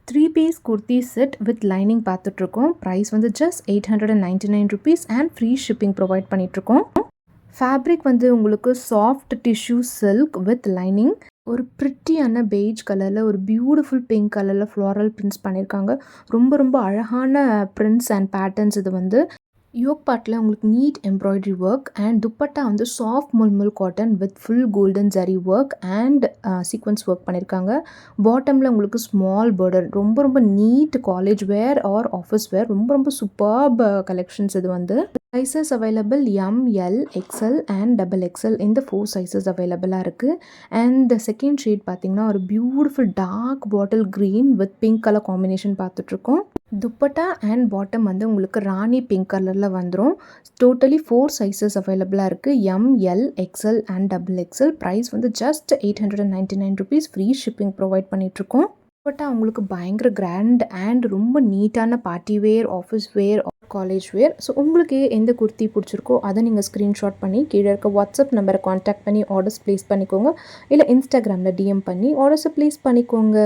3 piece kurti set with lining பார்த்துட்ருக்கோம். Price வந்து just ₹899 and free shipping provide பண்ணிகிட்ருக்கோம். Fabric வந்து உங்களுக்கு soft tissue silk with lining. ஒரு ப்ரிட்டியான பெய்ஜ் கலரில் ஒரு பியூட்டிஃபுல் பிங்க் கலரில் ஃப்ளாரல் பிரிண்ட்ஸ் பண்ணியிருக்காங்க. ரொம்ப ரொம்ப அழகான பிரிண்ட்ஸ் அண்ட் பேட்டர்ன்ஸ் இது வந்து. யோக் பார்ட்டில் உங்களுக்கு neat embroidery work and dupatta வந்து soft mulmul cotton with full golden zari work and sequins work பண்ணியிருக்காங்க. பாட்டமில் உங்களுக்கு ஸ்மால் பார்டர். ரொம்ப ரொம்ப neat college wear or office wear. ரொம்ப ரொம்ப சூப்பர்ப் கலெக்ஷன்ஸ் இது வந்து. Sizes available M, L, XL and double XL இந்த 4 சைஸஸ் அவைலபிளாக இருக்குது. அண்ட் செகண்ட் ஷேட் பார்த்தீங்கன்னா ஒரு beautiful dark bottle green with pink colour combination பார்த்துட்ருக்கோம். துப்பட்டா அண்ட் பாட்டம் வந்து உங்களுக்கு ராணி பிங்க் கலரில் வந்துடும். டோட்டலி 4 சைஸஸ் அவைலபிளாக இருக்குது. M, L, XL and double XL. Price வந்து ஜஸ்ட் ₹899 ஃப்ரீ ஷிப்பிங் ப்ரொவைட் பண்ணிகிட்ருக்கோம். துப்பட்டா உங்களுக்கு பயங்கர கிராண்ட் அண்ட் ரொம்ப நீட்டான party wear, office wear, college wear. So உங்களுக்கு எந்த குர்த்தி பிடிச்சிருக்கோ அதை நீங்கள் ஸ்க்ரீன்ஷாட் பண்ணி கீழே இருக்க வாட்ஸ்அப் நம்பரை காண்டாக்ட் பண்ணி ஆர்டர்ஸ் ப்ளேஸ் பண்ணிக்கோங்க. இல்லை இன்ஸ்டாகிராமில் டிஎம் பண்ணி ஆர்டர்ஸை ப்ளேஸ் பண்ணிக்கோங்க.